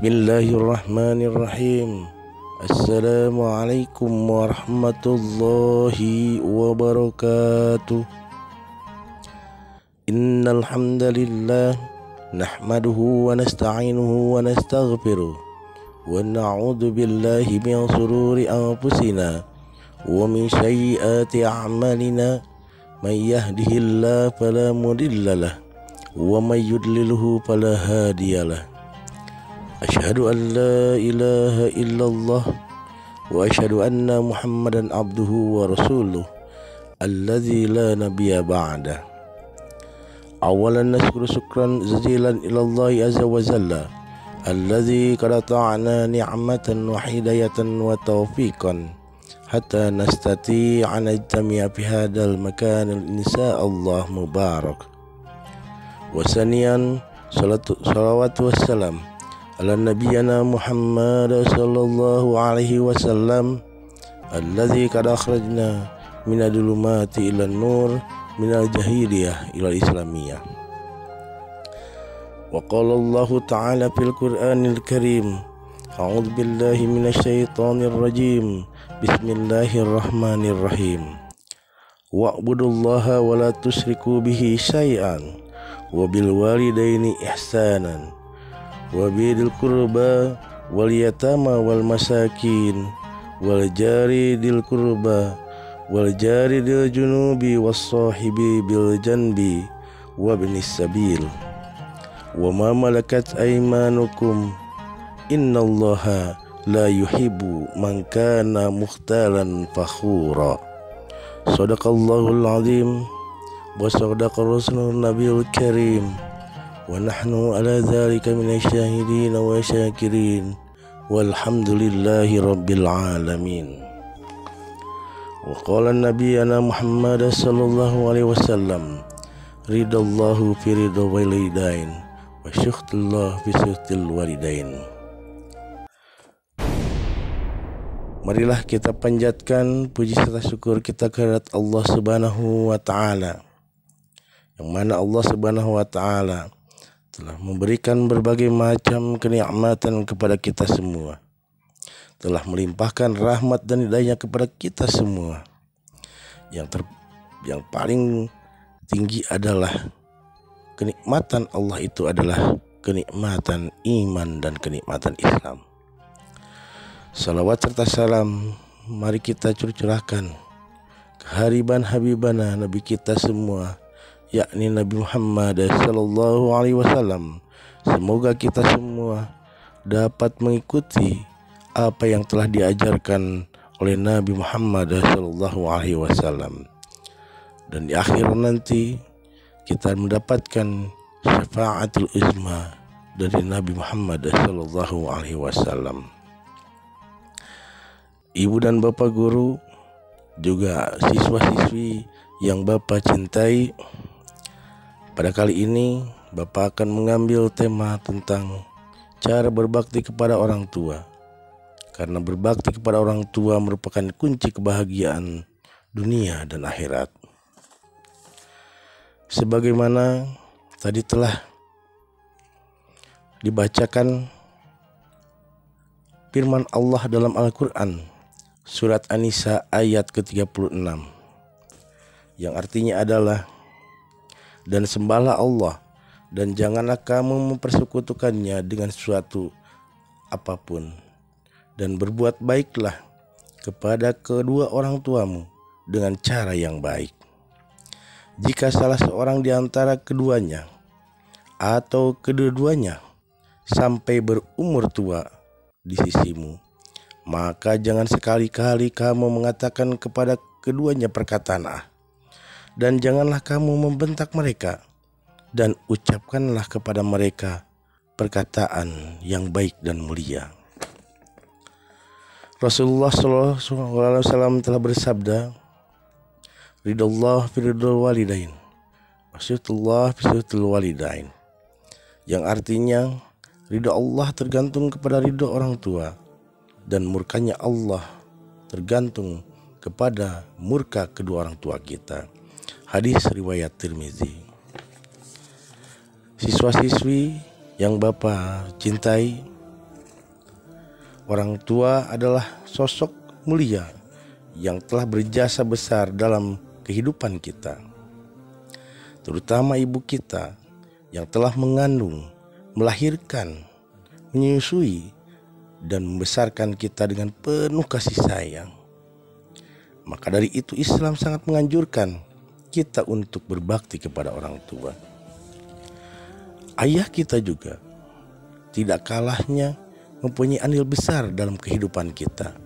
Bismillahirrahmanirrahim. Assalamualaikum warahmatullahi wabarakatuh. Innal hamdalillah nahmaduhu wa nasta'inuhu wa nastaghfiruh wa na'udzu billahi min shururi anfusina wa min sayyiati a'malina. May yahdihillahu fala mudhillalah wa may yudlilhu fala hadiyalah. Asyhadu an la ilaha illallah wa asyhadu anna Muhammadan abduhu wa rasuluh alladzi la nabiyya ba'da. Awalan nasyukuru syukran jazilan ilallahi azza wa jalla alladzi qad ta'ana ni'matan wa hidayatan wa taufiqan hatta nastati'a najtami'a fi hadzal makan insyaallah mubarak. Wa saniyan salawatu wassalam ala nabiyyina Muhammad sallallahu alaihi wasallam alladzi qad akhrajna minal dhulumati ilan nur minal jahiliyah ilal islamiyah. Wa qala Allah ta'ala fil Qur'anil Karim, a'udzu billahi minasy syaithanir rajim. Bismillahirrahmanirrahim. Wa'budullaha wa la tusyriku bihi syai'an wa bil walidaini ihsanan wa bidil qurba wal yatama wal masakin wal jari dil qurba wal jari dil junubi was sahibi bil janbi wa binis sabil wa ma malakat aymanukum innallaha la yuhibbu man kana mukhtalan fakhura. Shadaqallahul azim wa sadaqa rasulun nabiyul karim wa nahnu ala dzalika minasyahidin wa syakirin walhamdulillahi rabbil alamin. Wa qala nabiyyuna Muhammad sallallahu alaihi wasallam, ridallahu fi ridha walidain wa syukhtullah fi syukhtil walidain. Marilah kita panjatkan puji serta syukur kita kehadirat Allah Subhanahu wa taala, yang mana Allah Subhanahu wa taala telah memberikan berbagai macam kenikmatan kepada kita semua, telah melimpahkan rahmat dan hidayah kepada kita semua. Yang paling tinggi adalah kenikmatan Allah, itu adalah kenikmatan iman dan kenikmatan Islam. Salawat serta salam mari kita curahkan ke hariban habibana Nabi kita semua, yakni Nabi Muhammad sallallahu alaihi wasallam. Semoga kita semua dapat mengikuti apa yang telah diajarkan oleh Nabi Muhammad sallallahu alaihi wasallam, dan di akhir nanti kita mendapatkan syafaatul uzma dari Nabi Muhammad sallallahu alaihi wasallam. Ibu dan bapak guru, juga siswa-siswi yang bapak cintai, pada kali ini bapak akan mengambil tema tentang cara berbakti kepada orang tua, karena berbakti kepada orang tua merupakan kunci kebahagiaan dunia dan akhirat. Sebagaimana tadi telah dibacakan firman Allah dalam Al-Quran, surat An-Nisa ayat ke-36, yang artinya adalah, dan sembahlah Allah dan janganlah kamu mempersekutukannya dengan sesuatu apapun, dan berbuat baiklah kepada kedua orang tuamu dengan cara yang baik. Jika salah seorang di antara keduanya atau kedua-duanya sampai berumur tua di sisimu, maka jangan sekali-kali kamu mengatakan kepada keduanya perkataan dan janganlah kamu membentak mereka, dan ucapkanlah kepada mereka perkataan yang baik dan mulia. Rasulullah SAW telah bersabda, ridallah fi ridal walidain wa syuktullah fi syuktil walidain, yang artinya ridha Allah tergantung kepada ridha orang tua, dan murkanya Allah tergantung kepada murka kedua orang tua kita. Hadis riwayat Tirmizi. Siswa-siswi yang Bapak cintai, Orang tua adalah sosok mulia yang telah berjasa besar dalam kehidupan kita, terutama ibu kita yang telah mengandung, melahirkan, menyusui, dan membesarkan kita dengan penuh kasih sayang. Maka dari itu Islam sangat menganjurkan kita untuk berbakti kepada orang tua. Ayah kita juga tidak kalahnya mempunyai andil besar dalam kehidupan kita.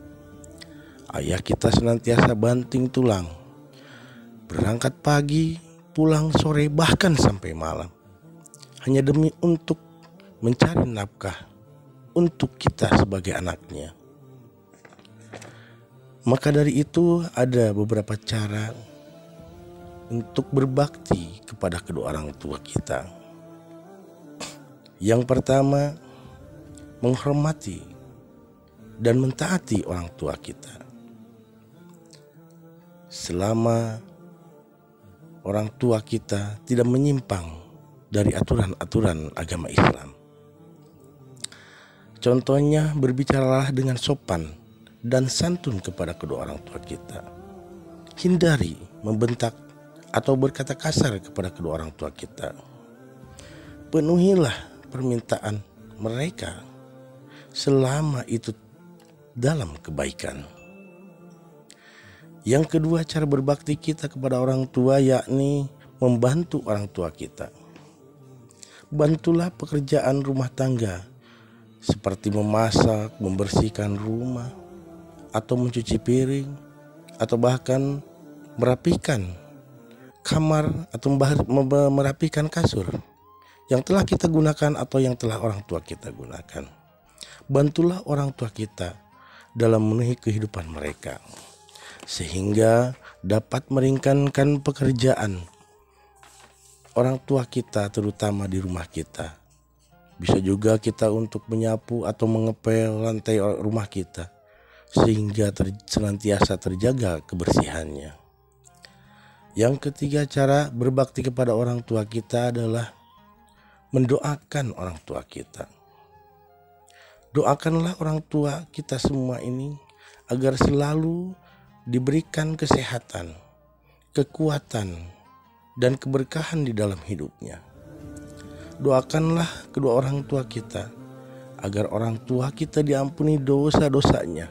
Ayah kita senantiasa banting tulang, berangkat pagi, pulang sore, bahkan sampai malam, hanya demi untuk mencari nafkah untuk kita sebagai anaknya. Maka dari itu ada beberapa cara untuk berbakti kepada kedua orang tua kita. Yang pertama, menghormati dan mentaati orang tua kita. Selama orang tua kita tidak menyimpang dari aturan-aturan agama Islam. Contohnya, berbicaralah dengan sopan dan santun kepada kedua orang tua kita. Hindari membentak atau berkata kasar kepada kedua orang tua kita. Penuhilah permintaan mereka selama itu dalam kebaikan. Yang kedua, cara berbakti kita kepada orang tua yakni membantu orang tua kita. Bantulah pekerjaan rumah tangga seperti memasak, membersihkan rumah, atau mencuci piring, atau bahkan merapikan kamar atau merapikan kasur yang telah kita gunakan atau yang telah orang tua kita gunakan. Bantulah orang tua kita dalam memenuhi kehidupan mereka, sehingga dapat meringankan pekerjaan orang tua kita, terutama di rumah kita. Bisa juga kita untuk menyapu atau mengepel lantai rumah kita, sehingga senantiasa terjaga kebersihannya. Yang ketiga, cara berbakti kepada orang tua kita adalah mendoakan orang tua kita. Doakanlah orang tua kita semua ini agar selalu diberikan kesehatan, kekuatan, dan keberkahan di dalam hidupnya. Doakanlah kedua orang tua kita agar orang tua kita diampuni dosa-dosanya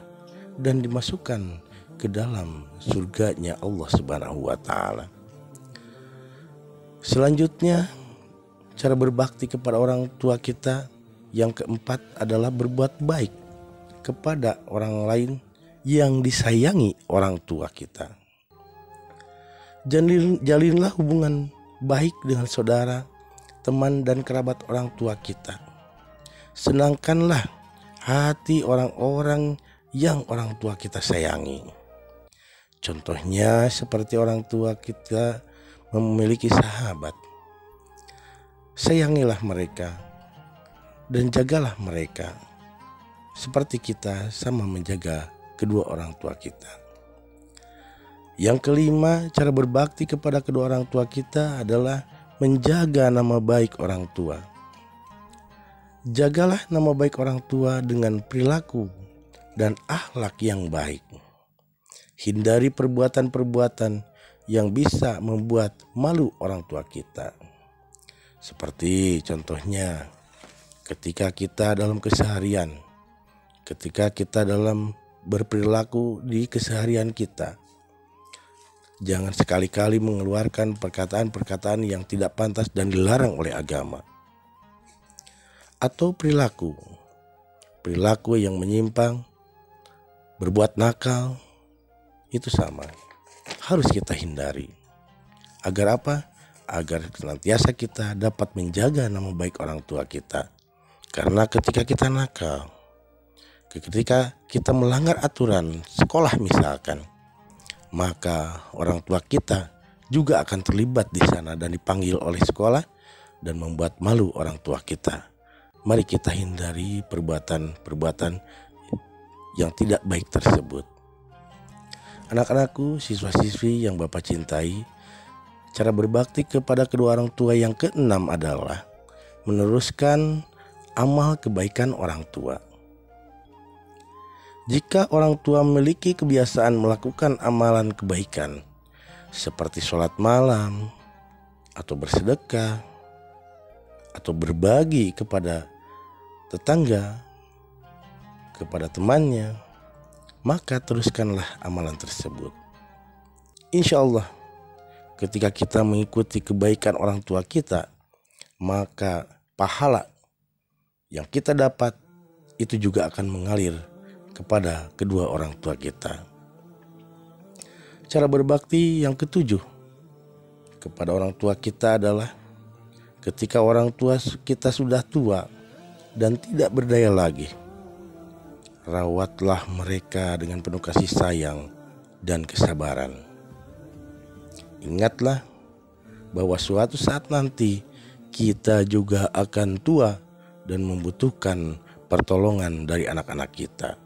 dan dimasukkan ke dalam surganya Allah Subhanahu wa Ta'ala. Selanjutnya, cara berbakti kepada orang tua kita yang keempat adalah berbuat baik kepada orang lain yang disayangi orang tua kita. Jalinlah hubungan baik dengan saudara, teman, dan kerabat orang tua kita. Senangkanlah hati orang-orang yang orang tua kita sayangi. Contohnya seperti orang tua kita memiliki sahabat. Sayangilah mereka dan jagalah mereka seperti kita sama menjaga kedua orang tua kita. Yang kelima, cara berbakti kepada kedua orang tua kita adalah menjaga nama baik orang tua. Jagalah nama baik orang tua dengan perilaku dan akhlak yang baik. Hindari perbuatan-perbuatan yang bisa membuat malu orang tua kita. Seperti contohnya ketika kita dalam keseharian, ketika kita dalam berperilaku di keseharian kita, jangan sekali-kali mengeluarkan perkataan-perkataan yang tidak pantas dan dilarang oleh agama. Atau perilaku yang menyimpang, berbuat nakal, itu sama, harus kita hindari. Agar apa? Agar senantiasa kita dapat menjaga nama baik orang tua kita. Karena ketika kita nakal, ketika kita melanggar aturan sekolah misalkan, maka orang tua kita juga akan terlibat di sana dan dipanggil oleh sekolah dan membuat malu orang tua kita. Mari kita hindari perbuatan-perbuatan yang tidak baik tersebut. Anak-anakku, siswa-siswi yang Bapak cintai, cara berbakti kepada kedua orang tua yang keenam adalah meneruskan amal kebaikan orang tua. Jika orang tua memiliki kebiasaan melakukan amalan kebaikan seperti sholat malam, atau bersedekah, atau berbagi kepada tetangga, kepada temannya, maka teruskanlah amalan tersebut. Insya Allah, ketika kita mengikuti kebaikan orang tua kita, maka pahala yang kita dapat itu juga akan mengalir kepada kedua orang tua kita. Cara berbakti yang ketujuh kepada orang tua kita adalah ketika orang tua kita sudah tua dan tidak berdaya lagi, rawatlah mereka dengan penuh kasih sayang dan kesabaran. Ingatlah bahwa suatu saat nanti kita juga akan tua dan membutuhkan pertolongan dari anak-anak kita.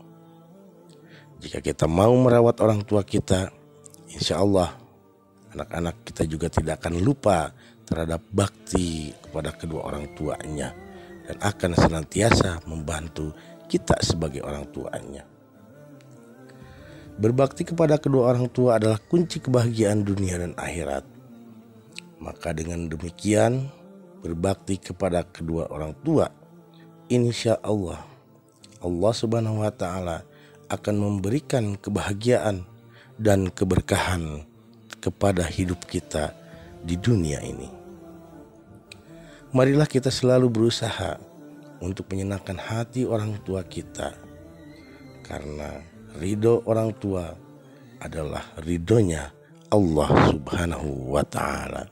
Jika kita mau merawat orang tua kita, insya Allah anak-anak kita juga tidak akan lupa terhadap bakti kepada kedua orang tuanya dan akan senantiasa membantu kita sebagai orang tuanya. Berbakti kepada kedua orang tua adalah kunci kebahagiaan dunia dan akhirat. Maka dengan demikian, berbakti kepada kedua orang tua, insya Allah, Allah Subhanahu wa Ta'ala akan memberikan kebahagiaan dan keberkahan kepada hidup kita di dunia ini. Marilah kita selalu berusaha untuk menyenangkan hati orang tua kita, karena ridho orang tua adalah ridhonya Allah Subhanahu wa Ta'ala.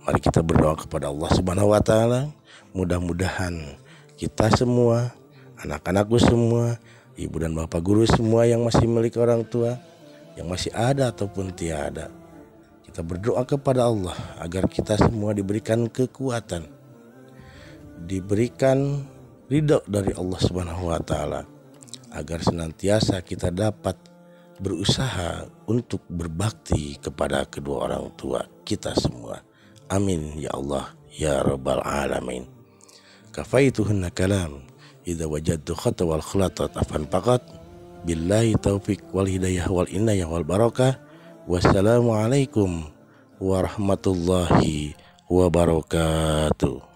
Mari kita berdoa kepada Allah Subhanahu wa Ta'ala, mudah-mudahan kita semua, anak-anakku semua, ibu dan bapak guru semua yang masih memiliki orang tua, yang masih ada ataupun tiada, kita berdoa kepada Allah agar kita semua diberikan kekuatan, diberikan ridho dari Allah Subhanahu wa Ta'ala, agar senantiasa kita dapat berusaha untuk berbakti kepada kedua orang tua kita semua. Amin ya Allah ya Rabbal Alamin. Kafaituhunna kalam idza wajadtu khata wal khulatat afan faqat. Billahi taufiq wal hidayah wal inayah wal barakah. Wassalamualaikum warahmatullahi wabarakatuh.